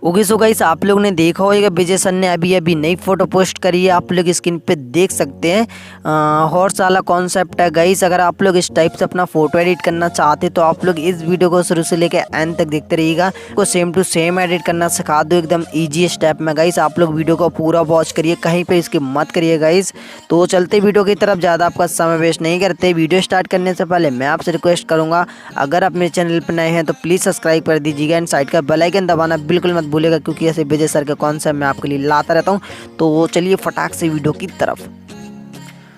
Okay so guys, आप लोग ने देखा होगा विजय सर ने अभी अभी नई फोटो पोस्ट करी है। आप लोग स्क्रीन पे देख सकते हैं। हॉर्स वाला कॉन्सेप्ट है गाइस। अगर आप लोग इस टाइप से अपना फोटो एडिट करना चाहते तो आप लोग इस वीडियो को शुरू से लेकर एंड तक देखते रहिएगा। को सेम टू सेम एडिट करना सिखा दो एकदम ईजी स्टेप में गाइस। आप लोग वीडियो को पूरा वॉच करिए, कहीं पे इसकी मत करिए गाइस। तो चलते वीडियो की तरफ, ज़्यादा आपका समय वेस्ट नहीं करते। वीडियो स्टार्ट करने से पहले मैं आपसे रिक्वेस्ट करूँगा, अगर आप मेरे चैनल पर नए हैं तो प्लीज़ सब्सक्राइब कर दीजिएगा एंड साइड का बेल आइकन दबाना बिल्कुल मत भूलिएगा, क्योंकि ऐसे विजय सर के कॉन्सेप्ट मैं आपके लिए लाता रहता हूँ। तो चलिए फटाक से वीडियो की तरफ।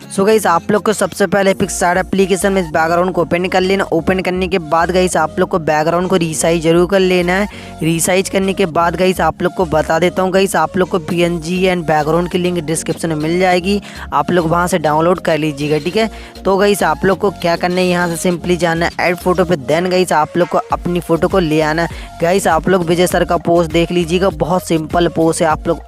सो गाइस, आप लोग को सबसे पहले पिक्सार्ट एप्लीकेशन में इस बैकग्राउंड को ओपन कर लेना। ओपन करने के बाद गाइस आप लोग को बैकग्राउंड को रीसाइज जरूर कर लेना है। रीसाइज करने के बाद गाइस आप लोग को बता देता हूँ गाइस, आप लोग को पीएनजी एंड बैकग्राउंड की लिंक डिस्क्रिप्शन में मिल जाएगी। आप लोग वहाँ से डाउनलोड कर लीजिएगा, ठीक है। तो गाइस आप लोग को क्या करना है, यहाँ से सिंपली जाना है ऐड फोटो पे। देन गाइस आप लोग को अपनी फ़ोटो को ले आना। गाइस आप लोग विजय सर का पोस्ट देख लीजिएगा, बहुत सिंपल पोस्ट है, आप लोग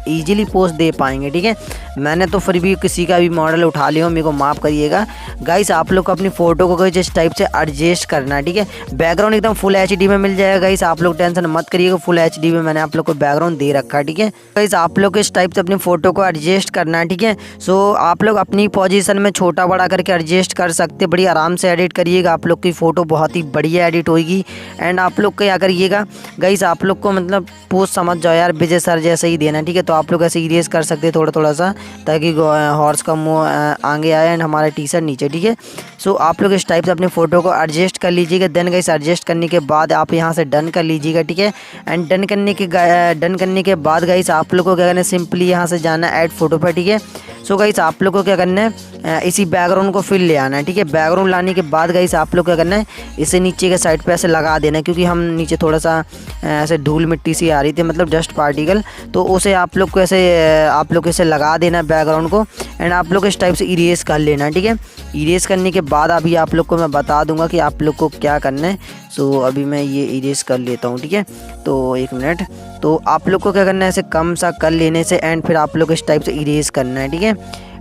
ईजिली पोस्ट दे पाएंगे, ठीक है। मैंने तो फिर भी किसी का भी मॉडल उठा लिया, मेरे को माफ़ करिएगा गाइस। आप लोग को अपनी फ़ोटो को जिस टाइप से एडजस्ट करना है, ठीक है। बैकग्राउंड एकदम फुल एचडी में मिल जाएगा गाइस, आप लोग टेंशन मत करिएगा। फुल एचडी में मैंने आप लोग को बैकग्राउंड दे रखा है, ठीक है। गाइस आप लोग को इस टाइप से अपनी फ़ोटो को एडजस्ट करना है, ठीक है। सो आप लोग अपनी पोजीशन में छोटा बड़ा करके एडजस्ट कर सकते, बड़ी आराम से एडिट करिएगा। आप लोग की फ़ोटो बहुत ही बढ़िया एडिट होगी। एंड आप लोग क्या करिएगा गाइस, आप लोग को मतलब पोस्ट समझ जाओ यार, विजय सर जैसे ही देना, ठीक है। तो आप लोग ऐसे इरेज कर सकते हैं थोड़ा थोड़ा सा, ताकि हॉर्स का मुँह आगे आए एंड हमारा टी शर्ट नीचे, ठीक है। सो आप लोग इस टाइप से अपने फ़ोटो को एडजस्ट कर लीजिएगा। देन गाइस एडजस्ट करने के बाद आप यहाँ से डन कर लीजिएगा, ठीक है। एंड डन करने के बाद गाइस आप लोग को क्या करना है, सिंपली यहाँ से जाना है ऐड फोटो पर, ठीक है। सो गाइस आप लोग को क्या करना है, इसी बैकग्राउंड को फिर ले आना है, ठीक है। बैकग्राउंड लाने के बाद गाइस आप लोग क्या करना है, इसे नीचे के साइड पे ऐसे लगा देना है, क्योंकि हम नीचे थोड़ा सा ऐसे धूल मिट्टी सी आ रही थी, मतलब डस्ट पार्टिकल, तो उसे आप लोग को ऐसे आप लोग इसे लगा देना है बैकग्राउंड को। एंड आप लोग इस टाइप से इरेज कर लेना है, ठीक है। इरेज करने के बाद अभी आप लोग को मैं बता दूंगा कि आप लोग को क्या करना है। सो अभी मैं ये इरेज कर लेता हूँ, ठीक है। तो एक मिनट। तो आप लोग को क्या करना है, ऐसे कम सा कर लेने से एंड फिर आप लोग इस टाइप से इरेज करना है, ठीक है।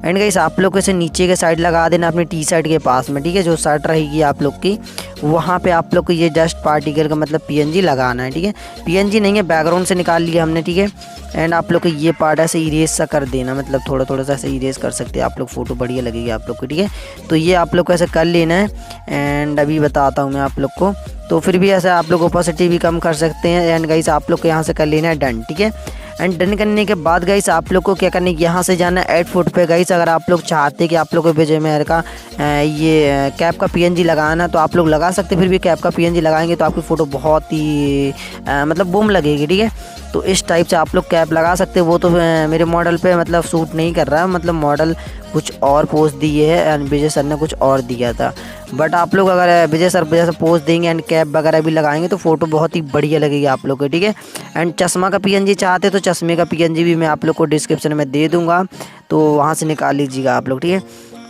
एंड गाइस आप लोग को इसे नीचे के साइड लगा देना अपनी टी शर्ट के पास में, ठीक है। जो शर्ट रहेगी आप लोग की, वहाँ पे आप लोग को ये डस्ट पार्टिकल का मतलब पीएनजी लगाना है, ठीक है। पीएनजी नहीं है, बैकग्राउंड से निकाल लिया हमने, ठीक है। एंड आप लोग को ये पार्ट ऐसे इरेज सा कर देना, मतलब थोड़ा थोड़ा सा ऐसे इरेज कर सकते हैं आप लोग, फ़ोटो बढ़िया लगेगी आप लोग को, ठीक है। तो ये आप लोग को ऐसे कर लेना है। एंड अभी बताता हूँ मैं आप लोग को, तो फिर भी ऐसे आप लोग ओपेसिटी भी कम कर सकते हैं। एंड गाइस आप लोग को यहाँ से कर लेना है डन, ठीक है। एंड डन करने के बाद गाइस आप लोग को क्या करना है, यहाँ से जाना है ऐड फोटो पे गाइस। अगर आप लोग चाहते हैं कि आप लोग को विजय महर का ये कैप का पीएनजी लगाना तो आप लोग लगा सकते, फिर भी कैप का पीएनजी लगाएंगे तो आपकी फ़ोटो बहुत ही मतलब बूम लगेगी, ठीक है। तो इस टाइप से आप लोग कैप लगा सकते हैं। वो तो मेरे मॉडल पे मतलब सूट नहीं कर रहा है, मतलब मॉडल कुछ और पोस्ट दिए है एंड विजय सर ने कुछ और दिया था। बट आप लोग अगर विजय सर जैसा पोस्ट देंगे एंड कैप वगैरह भी लगाएंगे तो फ़ोटो बहुत ही बढ़िया लगेगी आप लोग को, ठीक है। एंड चश्मा का पीएनजी चाहते तो चश्मे का पीएनजी भी मैं आप लोग को डिस्क्रिप्शन में दे दूँगा, तो वहाँ से निकाल लीजिएगा आप लोग, ठीक है।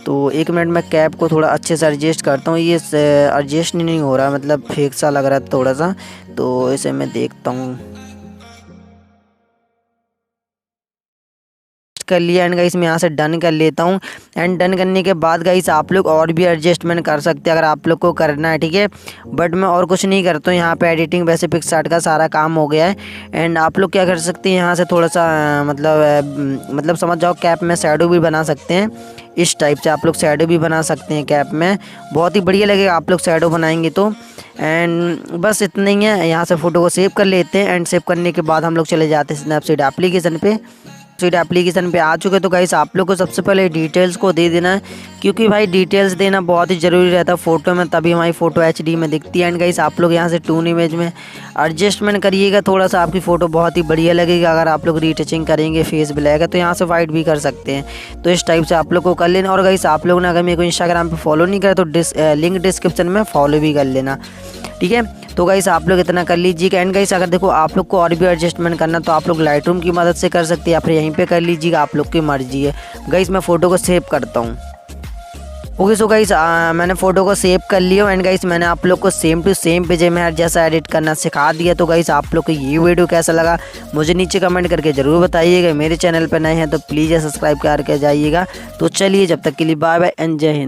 तो एक मिनट मैं कैप को थोड़ा अच्छे से एडजस्ट करता हूँ। ये एडजस्ट नहीं हो रहा, मतलब फेक सा लग रहा है थोड़ा सा, तो इसे मैं देखता हूँ। कर लिया एंड गाइस मैं यहाँ से डन कर लेता हूँ। एंड डन करने के बाद गाइस आप लोग और भी एडजस्टमेंट कर सकते हैं अगर आप लोग को करना है, ठीक है। बट मैं और कुछ नहीं करता हूँ यहाँ पे, एडिटिंग वैसे पिक्सार्ट का सारा काम हो गया है। एंड आप लोग क्या कर सकते हैं, यहाँ से थोड़ा सा मतलब समझ जाओ, कैप में शैडो भी बना सकते हैं। इस टाइप से आप लोग शैडो भी बना सकते हैं कैप में, बहुत ही बढ़िया लगेगा आप लोग शैडो बनाएंगे तो। एंड बस इतना ही है। यहाँ से फ़ोटो को सेव कर लेते हैं एंड सेव करने के बाद हम लोग चले जाते हैं स्नैपसीड एप्लीकेशन पे। एप्लीकेशन पे आ चुके तो गाइस आप लोग को सबसे पहले डिटेल्स को दे देना है, क्योंकि भाई डिटेल्स देना बहुत ही ज़रूरी रहता है फ़ोटो में, तभी हमारी फ़ोटो एचडी में दिखती है। एंड गाइस आप लोग यहाँ से टून इमेज में एडजस्टमेंट करिएगा थोड़ा सा, आपकी फ़ोटो बहुत ही बढ़िया लगेगी। अगर आप लोग रीटचिंग करेंगे, फेस ब्लैक है तो यहाँ से वाइट भी कर सकते हैं। तो इस टाइप से आप लोग को कर लेना। और गाइस आप लोग ने अगर मेरे को इंस्टाग्राम पर फॉलो नहीं करा तो लिंक डिस्क्रिप्शन में फॉलो भी कर लेना, ठीक है। तो गाइस आप लोग इतना कर लीजिएगा। एंड गाइस अगर देखो आप लोग को और भी एडजस्टमेंट करना तो आप लोग लाइट रूम की मदद से कर सकते हैं या फिर यहीं पे कर लीजिएगा, आप लोग की मर्जी है। गाइस मैं फ़ोटो को सेव करता हूँ। ओके सो गाइस मैंने फ़ोटो को सेव कर लिया। एंड गाइस मैंने आप लोग को सेम टू सेम विजय महर जैसा एडिट करना सिखा दिया। तो गाइस आप लोग को ये वीडियो कैसा लगा मुझे नीचे कमेंट करके ज़रूर बताइएगा। मेरे चैनल पर नए हैं तो प्लीज़ सब्सक्राइब करके जाइएगा। तो चलिए जब तक के लिए बाय बाय एंड जय हिंद।